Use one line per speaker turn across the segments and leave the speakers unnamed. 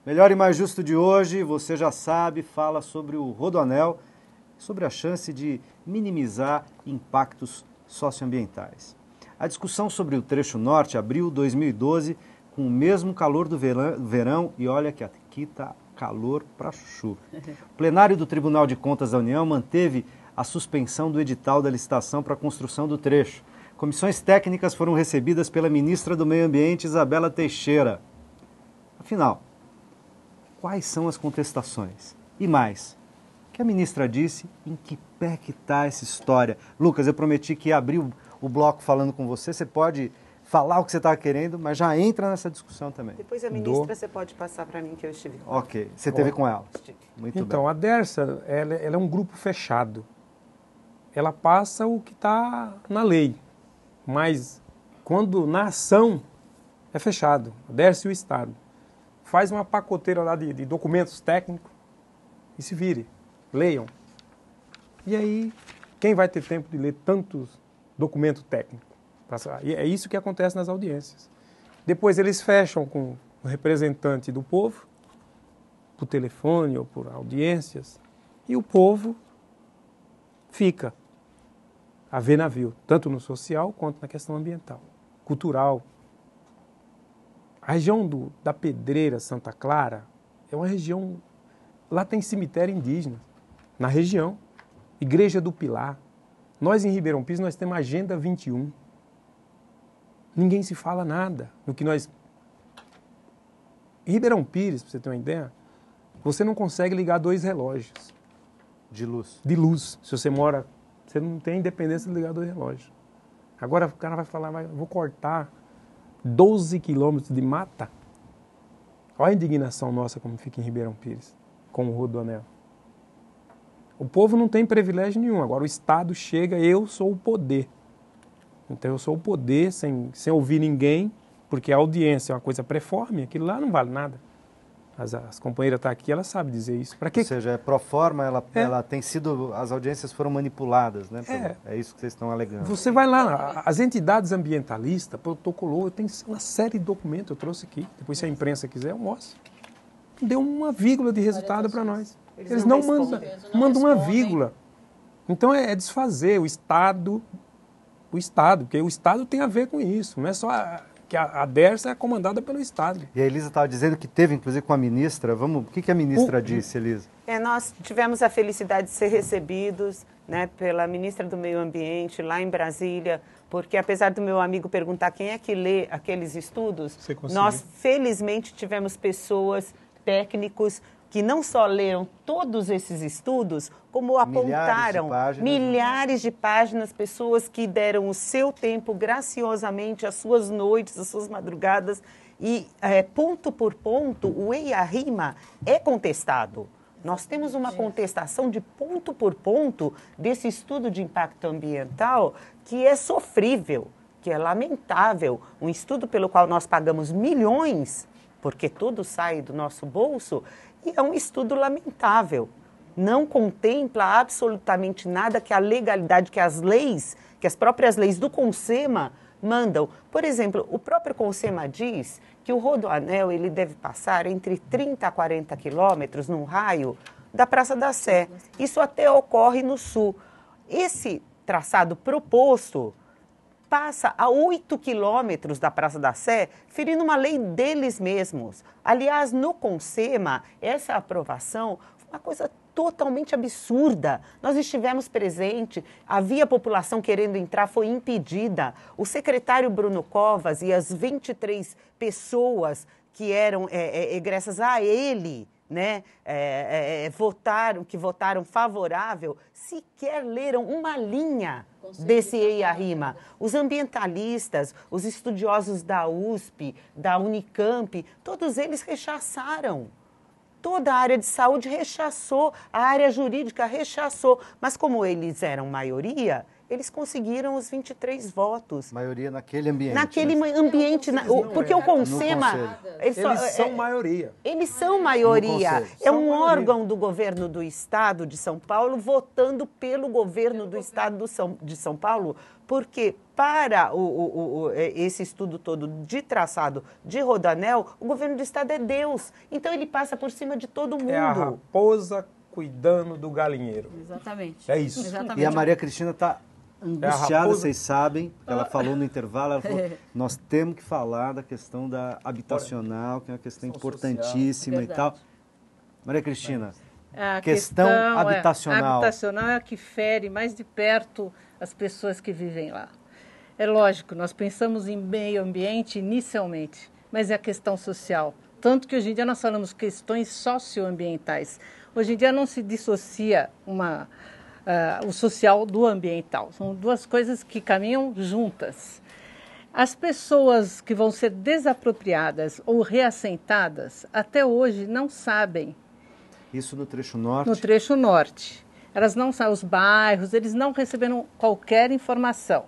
Melhor e Mais Justo de hoje, você já sabe, fala sobre o Rodoanel, sobre a chance de minimizar impactos socioambientais. A discussão sobre o trecho norte abriu 2012 com o mesmo calor do verão e olha que aqui está calor para chuchu. O plenário do Tribunal de Contas da União manteve a suspensão do edital da licitação para a construção do trecho. Comissões técnicas foram recebidas pela ministra do Meio Ambiente, Isabela Teixeira. Afinal, quais são as contestações? E mais, o que a ministra disse, em que pé que está essa história? Lucas, eu prometi que ia abrir o bloco falando com você, você pode falar o que você está querendo, mas já entra nessa discussão também.
Depois a ministra você pode passar para mim que eu estive com ela.
Ok, você esteve com ela. Muito
então,
bem.
A Dersa, ela é um grupo fechado. Ela passa o que está na lei, mas quando na ação é fechado. A Dersa e o Estado. Faz uma pacoteira lá de documentos técnicos e se vire, leiam. E aí, quem vai ter tempo de ler tantos documentos técnicos? E é isso que acontece nas audiências. Depois eles fecham com o representante do povo, por telefone ou por audiências, e o povo fica a ver navio, tanto no social quanto na questão ambiental, cultural. A região da Pedreira, Santa Clara, é uma região... Lá tem cemitério indígena, na região. Igreja do Pilar. Nós, em Ribeirão Pires, nós temos a Agenda 21. Ninguém se fala nada no que nós... Em Ribeirão Pires, para você ter uma ideia, você não consegue ligar 2 relógios.
De luz.
De luz. Se você mora... Você não tem independência de ligar 2 relógios. Agora o cara vai falar, vou cortar 12 quilômetros de mata. Olha a indignação nossa como fica em Ribeirão Pires, com o Rodoanel. O povo não tem privilégio nenhum. Agora o Estado chega, eu sou o poder. Então eu sou o poder sem ouvir ninguém, porque a audiência é uma coisa preforme, aquilo lá não vale nada. As companheiras estão aqui, elas sabem dizer isso. Pra quê?
Ou seja, é pro forma, ela tem sido, as audiências foram manipuladas, né? É isso que vocês estão alegando.
Você vai lá, as entidades ambientalistas protocolou, tem uma série de documentos, eu trouxe aqui, depois se a imprensa quiser, eu mostro. Deu uma vírgula de resultado para nós. Eles não mandam uma vírgula. Então é desfazer o Estado, porque o Estado tem a ver com isso, não é só que a Dersa é comandada pelo Estado.
E a Elisa estava dizendo que teve, inclusive, com a ministra. O que a ministra disse, Elisa?
Nós tivemos a felicidade de ser recebidos, né, pela ministra do Meio Ambiente lá em Brasília, porque apesar do meu amigo perguntar quem é que lê aqueles estudos, nós felizmente tivemos pessoas, técnicos, que não só leram todos esses estudos, como apontaram milhares de páginas, pessoas que deram o seu tempo graciosamente, as suas noites, as suas madrugadas, e ponto por ponto, o EIA-RIMA é contestado. Nós temos uma contestação de ponto por ponto desse estudo de impacto ambiental que é sofrível, que é lamentável, um estudo pelo qual nós pagamos milhões, porque tudo sai do nosso bolso, e é um estudo lamentável. Não contempla absolutamente nada que a legalidade, que as leis, que as próprias leis do CONSEMA mandam. Por exemplo, o próprio CONSEMA diz que o Rodoanel ele deve passar entre 30 a 40 quilômetros num raio da Praça da Sé. Isso até ocorre no sul. Esse traçado proposto passa a 8 quilômetros da Praça da Sé, ferindo uma lei deles mesmos. Aliás, no CONSEMA, essa aprovação foi uma coisa totalmente absurda. Nós estivemos presentes, havia população querendo entrar, foi impedida. O secretário Bruno Covas e as 23 pessoas que eram egressas a ele, né, que votaram favorável, sequer leram uma linha desse EIA-RIMA. Os ambientalistas, os estudiosos da USP, da Unicamp, todos eles rechaçaram. Toda a área de saúde rechaçou, a área jurídica rechaçou. Mas como eles eram maioria, eles conseguiram os 23 votos.
Maioria naquele ambiente.
Naquele ambiente, porque o CONSEMA...
Eles são maioria.
Eles são maioria. É um órgão do governo do Estado de São Paulo votando pelo governo do Estado de São Paulo Porque para esse estudo todo de traçado de Rodoanel, o governo do estado é Deus. Então ele passa por cima de todo mundo.
É a raposa cuidando do galinheiro.
Exatamente.
É isso.
Exatamente.
E a Maria Cristina está angustiada, vocês sabem, ela falou no intervalo, ela falou, nós temos que falar da questão da habitacional, que é uma questão importantíssima e tal. Maria Cristina,
a
questão habitacional.
A habitacional é a que fere mais de perto as pessoas que vivem lá. É lógico, nós pensamos em meio ambiente inicialmente, mas é a questão social. Tanto que hoje em dia nós falamos questões socioambientais. Hoje em dia não se dissocia o social do ambiental. São duas coisas que caminham juntas. As pessoas que vão ser desapropriadas ou reassentadas, até hoje não sabem.
Isso no trecho norte?
No trecho norte. Elas não sabem, os bairros, eles não receberam qualquer informação.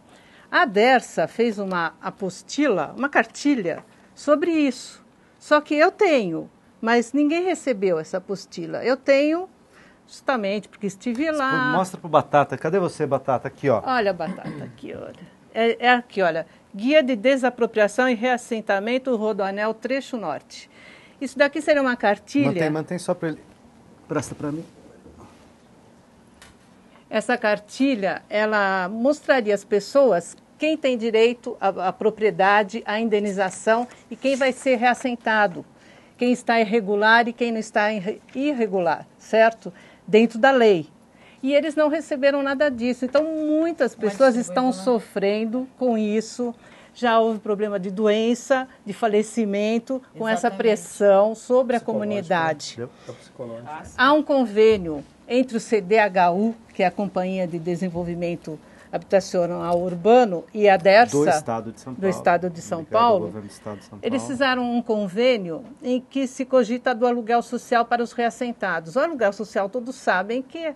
A Dersa fez uma apostila, uma cartilha sobre isso. Só que eu tenho, mas ninguém recebeu essa apostila. Eu tenho, justamente porque estive lá.
Mostra para o Batata. Cadê você, Batata? Aqui, ó.
Olha, Batata, aqui, olha. É aqui, olha. Guia de Desapropriação e Reassentamento Rodoanel Trecho Norte. Isso daqui seria uma cartilha.
Mantém só para ele. Presta para mim.
Essa cartilha, ela mostraria às pessoas quem tem direito à propriedade, à indenização e quem vai ser reassentado, quem está irregular e quem não está irregular, certo? Dentro da lei. E eles não receberam nada disso. Então, muitas pessoas estão sofrendo com isso. Já houve problema de doença, de falecimento, com essa pressão sobre a comunidade. Há um convênio entre o CDHU, que é a Companhia de Desenvolvimento Habitacional Urbano, e a Dersa,
do Estado de São Paulo.
Do Estado de São Paulo. Eles fizeram um convênio em que se cogita do aluguel social para os reassentados. O aluguel social todos sabem que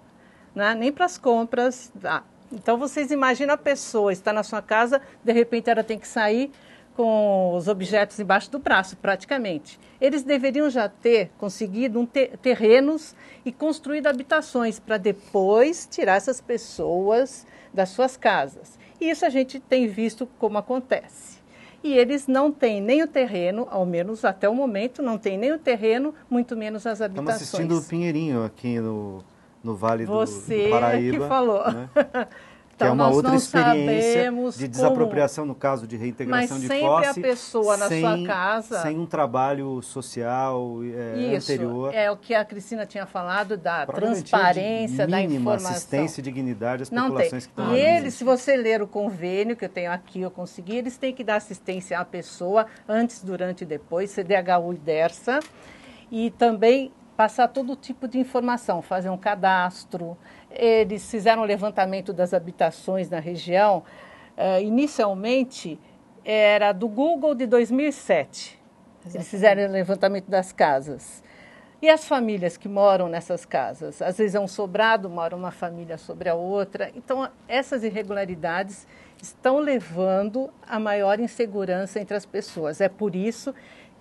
nem para as compras dá. Então, vocês imaginam a pessoa está na sua casa, de repente ela tem que sair com os objetos embaixo do braço, praticamente. Eles deveriam já ter conseguido terrenos e construído habitações para depois tirar essas pessoas das suas casas. E isso a gente tem visto como acontece. E eles não têm nem o terreno, ao menos até o momento, não têm nem o terreno, muito menos as habitações.
Estamos assistindo o Pinheirinho aqui no Vale do
Você
Paraíba.
que falou.
Né? Que é uma outra experiência de desapropriação, no caso de reintegração de posse.
Mas sempre a pessoa na sua casa...
Sem um trabalho social anterior.
É o que a Cristina tinha falado, da transparência, da informação.
Assistência e dignidade às populações que estão
ali. E eles, se você ler o convênio, que eu tenho aqui, eu consegui, eles têm que dar assistência à pessoa, antes, durante e depois, CDHU e Dersa, e também passar todo tipo de informação, fazer um cadastro. Eles fizeram um levantamento das habitações na região. Inicialmente, era do Google de 2007. Exatamente. Eles fizeram o levantamento das casas. E as famílias que moram nessas casas? Às vezes é um sobrado, mora uma família sobre a outra. Então, essas irregularidades estão levando a maior insegurança entre as pessoas. É por isso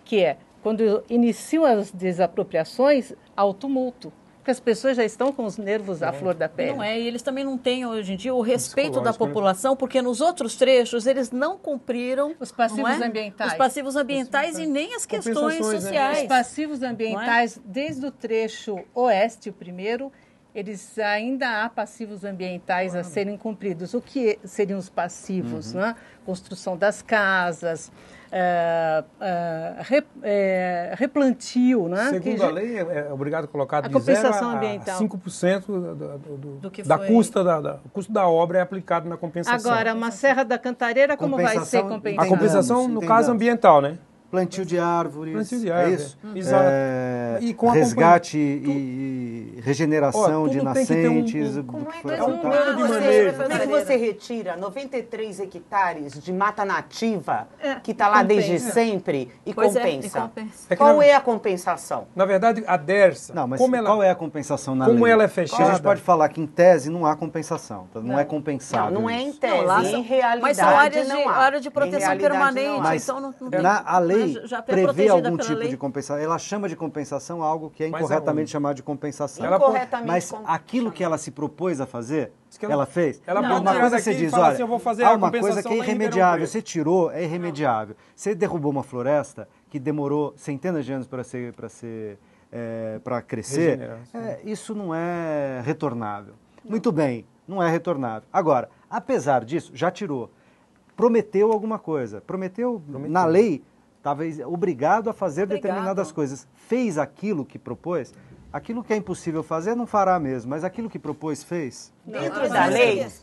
que quando iniciam as desapropriações, há o tumulto. Porque as pessoas já estão com os nervos à flor da pele.
Não é, e eles também não têm, hoje em dia, o respeito da população, porque nos outros trechos eles não cumpriram...
Os passivos ambientais.
Os passivos ambientais e nem as questões sociais.
Os passivos ambientais, desde o trecho oeste, o primeiro, eles ainda há passivos ambientais a serem cumpridos. O que seriam os passivos? Né? Construção das casas... replantio, né?
Segundo a lei, é obrigado a colocar de
compensação
0
ambiental.
5% do custo da obra é aplicado na compensação.
Agora, uma Serra da Cantareira, como vai ser compensada?
A compensação, no caso ambiental, né?
Plantio de árvores, é isso?
Exato.
E com resgate e regeneração de nascentes.
Como é que você retira 93 hectares de mata nativa que está lá desde sempre e compensa? Qual é a compensação?
Na verdade, a Dersa...
Não, mas qual é a compensação na lei?
Como ela é fechada...
A gente pode falar que em tese não há compensação, não é compensado.
Não é em tese, em realidade
mas são áreas de proteção permanente,
mas
então não
a lei lei prevê algum tipo de compensação. Ela chama de compensação algo que é incorretamente chamado de compensação. Mas aquilo que ela se propôs a fazer, ela fez? Uma coisa você diz, olha, há uma coisa que é irremediável. Você tirou, é irremediável. Você derrubou uma floresta que demorou centenas de anos para crescer, isso não é retornável. Muito bem, não é retornável. Agora, apesar disso, já tirou. Prometeu alguma coisa. Prometeu. Na lei, estava obrigado a fazer determinadas coisas. Fez aquilo que propôs. Aquilo que é impossível fazer, não fará mesmo. Mas aquilo que propôs, fez.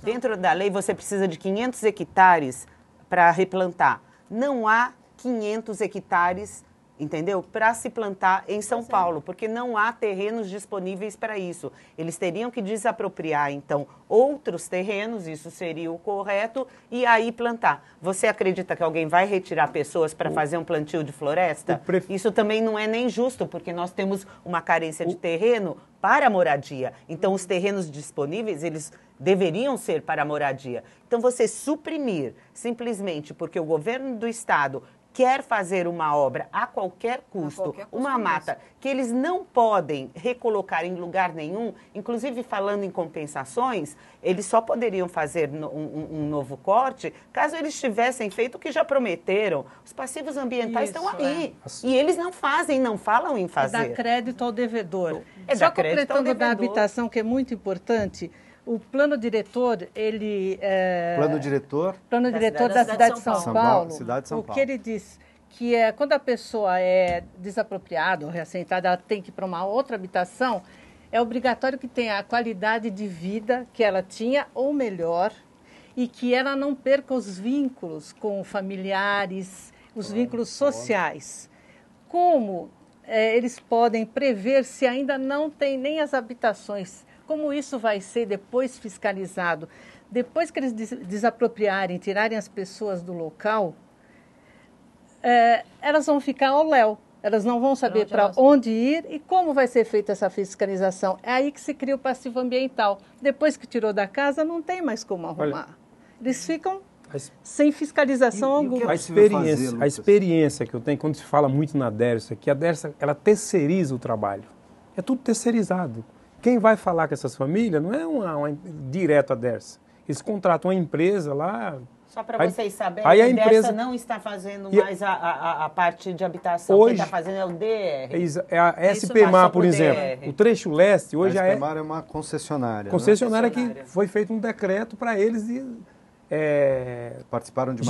Dentro da lei, você precisa de 500 hectares para replantar. Não há 500 hectares, entendeu? Para se plantar em São Paulo, porque não há terrenos disponíveis para isso. Eles teriam que desapropriar, então, outros terrenos, isso seria o correto, e aí plantar. Você acredita que alguém vai retirar pessoas para fazer um plantio de floresta? Isso também não é nem justo, porque nós temos uma carência de terreno para moradia. Então, os terrenos disponíveis, eles deveriam ser para moradia. Então, você suprimir, simplesmente porque o governo do estado quer fazer uma obra a qualquer custo, uma mata que eles não podem recolocar em lugar nenhum, inclusive falando em compensações, eles só poderiam fazer um novo corte caso eles tivessem feito o que já prometeram. Os passivos ambientais estão aí. E eles não fazem, não falam em fazer.
É dar crédito ao devedor. Só completando da habitação, que é muito importante, o plano diretor, ele... Plano diretor da cidade de São Paulo. O que ele diz que é quando a pessoa é desapropriada ou reassentada, ela tem que ir para uma outra habitação, é obrigatório que tenha a qualidade de vida que ela tinha ou melhor e que ela não perca os vínculos com familiares, os vínculos sociais. Como eles podem prever se ainda não tem nem as habitações? Como isso vai ser depois fiscalizado? Depois que eles desapropriarem, tirarem as pessoas do local, elas vão ficar ao léu. Elas não vão saber para onde ir e como vai ser feita essa fiscalização. É aí que se cria o passivo ambiental. Depois que tirou da casa, não tem mais como arrumar. Eles ficam sem fiscalização alguma.
A experiência que eu tenho quando se fala muito na Dersa, é que a Dersa, ela terceiriza o trabalho. É tudo terceirizado. Quem vai falar com essas famílias não é direto a Dersa. Eles contratam uma empresa lá.
Só para vocês saberem, a Dersa não está fazendo mais a parte de habitação. Quem está fazendo é o DR.
É a SPMar, por exemplo. O trecho leste hoje
a SPMar é uma concessionária.
Concessionária que foi feito um decreto para eles
participaram de uma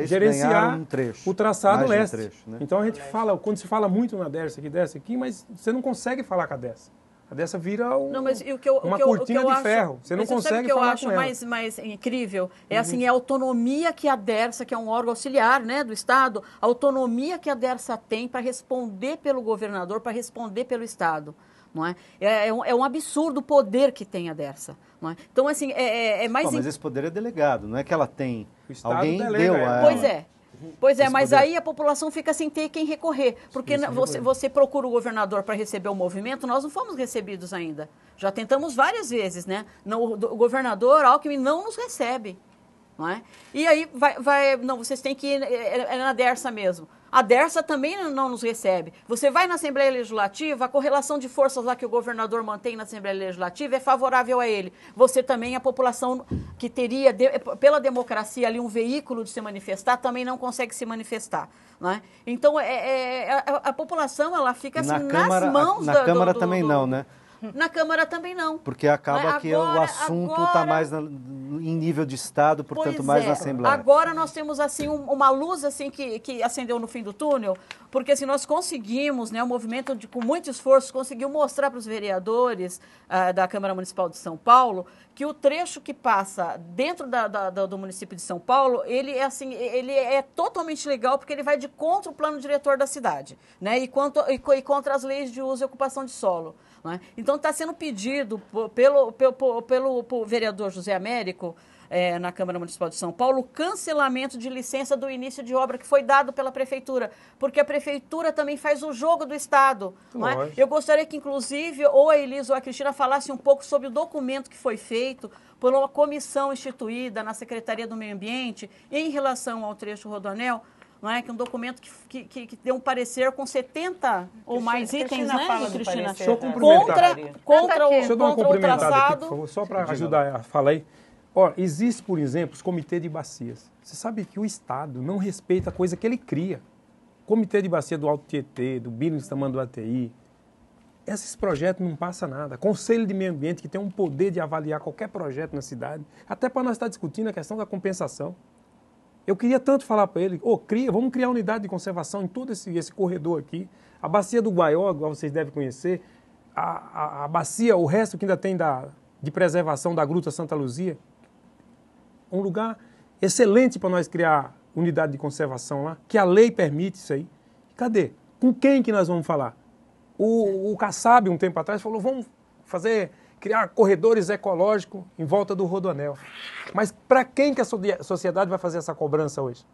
gerenciar
um trecho,
o traçado leste.
Trecho, né?
Então a gente fala, quando se fala muito na Dersa aqui, mas você não consegue falar com a Dersa. A Dersa vira uma cortina de ferro. Você não consegue falar com ela.
O que eu acho mais incrível é assim, a autonomia que a Dersa, que é um órgão auxiliar, né, do Estado, a autonomia que a Dersa tem para responder pelo governador, para responder pelo Estado. Não é? É um absurdo o poder que tem a Dersa. Não é? Então, assim,
mas esse poder é delegado, não é que ela tem.
Alguém deu a...
Pois é, mas aí a população fica sem ter quem recorrer, porque você procura o governador para receber o movimento, nós não fomos recebidos ainda. Já tentamos várias vezes, né? O governador Alckmin não nos recebe, não é? E aí vocês têm que ir na Dersa mesmo. A Dersa também não nos recebe. Você vai na Assembleia Legislativa, a correlação de forças lá que o governador mantém na Assembleia Legislativa é favorável a ele. Você também, a população que teria, pela democracia, ali um veículo de se manifestar, também não consegue se manifestar. Não é? Então, a população ela fica assim, nas mãos
na Câmara também não, né?
Na Câmara também não.
Porque acaba que o assunto está mais em nível de Estado, portanto, mais na Assembleia.
Agora nós temos assim uma luz assim que acendeu no fim do túnel, porque assim, nós conseguimos, né, o movimento com muito esforço, conseguiu mostrar para os vereadores da Câmara Municipal de São Paulo que o trecho que passa dentro do município de São Paulo, ele é totalmente legal, porque ele vai de contra o plano diretor da cidade, né, e contra as leis de uso e ocupação de solo. Não é? Então, está sendo pedido pelo vereador José Américo, na Câmara Municipal de São Paulo, o cancelamento de licença do início de obra que foi dado pela Prefeitura, porque a Prefeitura também faz o jogo do Estado. Não é? Eu gostaria que, inclusive, ou a Elisa ou a Cristina falassem um pouco sobre o documento que foi feito por uma comissão instituída na Secretaria do Meio Ambiente em relação ao trecho Rodoanel, não é? Que um documento que deu um parecer com 70 ou mais itens, né, Cristina?
Deixa eu cumprimentar. Deixa eu dar uma cumprimentada aqui, por favor, só para ajudar a falar aí. Ora, existe, por exemplo, os comitês de bacias. Você sabe que o Estado não respeita a coisa que ele cria. Comitê de bacia do Alto Tietê, do Billings Tamanduateí. Esses projetos não passam nada. Conselho de Meio Ambiente, que tem um poder de avaliar qualquer projeto na cidade, até para nós estar discutindo a questão da compensação. Eu queria tanto falar para ele, vamos criar unidade de conservação em todo esse corredor aqui. A bacia do Guaió, igual vocês devem conhecer, a bacia, o resto que ainda tem de preservação da Gruta Santa Luzia, um lugar excelente para nós criar unidade de conservação lá, que a lei permite isso aí. Cadê? Com quem que nós vamos falar? O Kassab, um tempo atrás, falou, vamos criar corredores ecológicos em volta do Rodoanel. Mas para quem que a sociedade vai fazer essa cobrança hoje?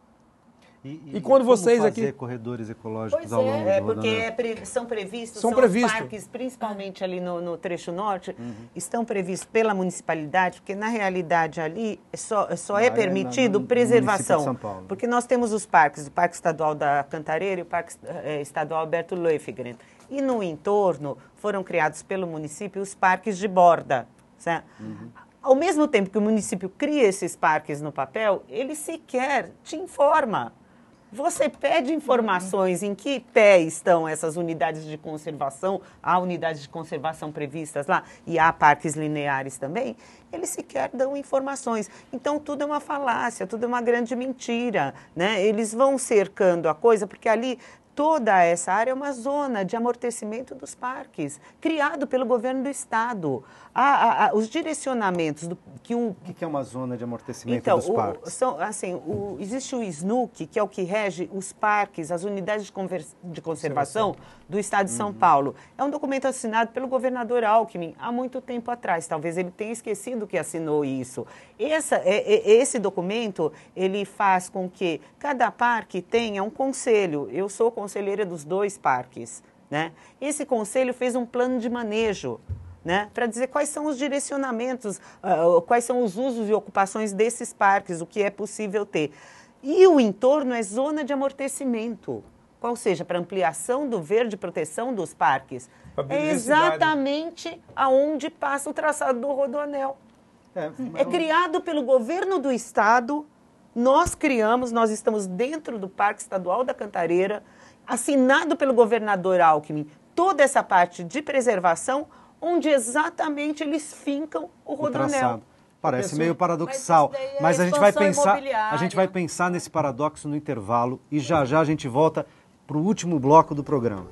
E
quando vocês
fazer
aqui
corredores ecológicos ao longo do
Rodoanel? Porque são previstos os parques, principalmente ali no trecho norte, estão previstos pela municipalidade, porque na realidade ali só é permitido preservação.
São Paulo.
Porque nós temos os parques, o Parque Estadual da Cantareira e o Parque Estadual Alberto Löfgren. E no entorno foram criados pelo município os parques de borda, certo? Ao mesmo tempo que o município cria esses parques no papel, ele sequer te informa. Você pede informações em que pé estão essas unidades de conservação, há unidades de conservação previstas lá e há parques lineares também, eles sequer dão informações. Então tudo é uma falácia, tudo é uma grande mentira, né? Eles vão cercando a coisa porque ali toda essa área é uma zona de amortecimento dos parques, criado pelo governo do estado. Os direcionamentos
O que é uma zona de amortecimento dos parques?
Existe o SNUC, que é o que rege os parques, as unidades de conservação do estado de São Paulo. É um documento assinado pelo governador Alckmin há muito tempo atrás. Talvez ele tenha esquecido que assinou isso. Esse documento, ele faz com que cada parque tenha um conselho. Eu sou conselheira dos 2 parques, né? Esse conselho fez um plano de manejo, né, para dizer quais são os direcionamentos, quais são os usos e ocupações desses parques, o que é possível ter. E o entorno é zona de amortecimento, ou seja, para ampliação do verde e proteção dos parques. É exatamente aonde passa o traçado do Rodoanel. É criado pelo governo do estado, nós estamos dentro do Parque Estadual da Cantareira, assinado pelo governador Alckmin, toda essa parte de preservação, onde exatamente eles fincam o Rodoanel.
Parece meio paradoxal, mas a gente vai pensar nesse paradoxo no intervalo e já a gente volta para o último bloco do programa.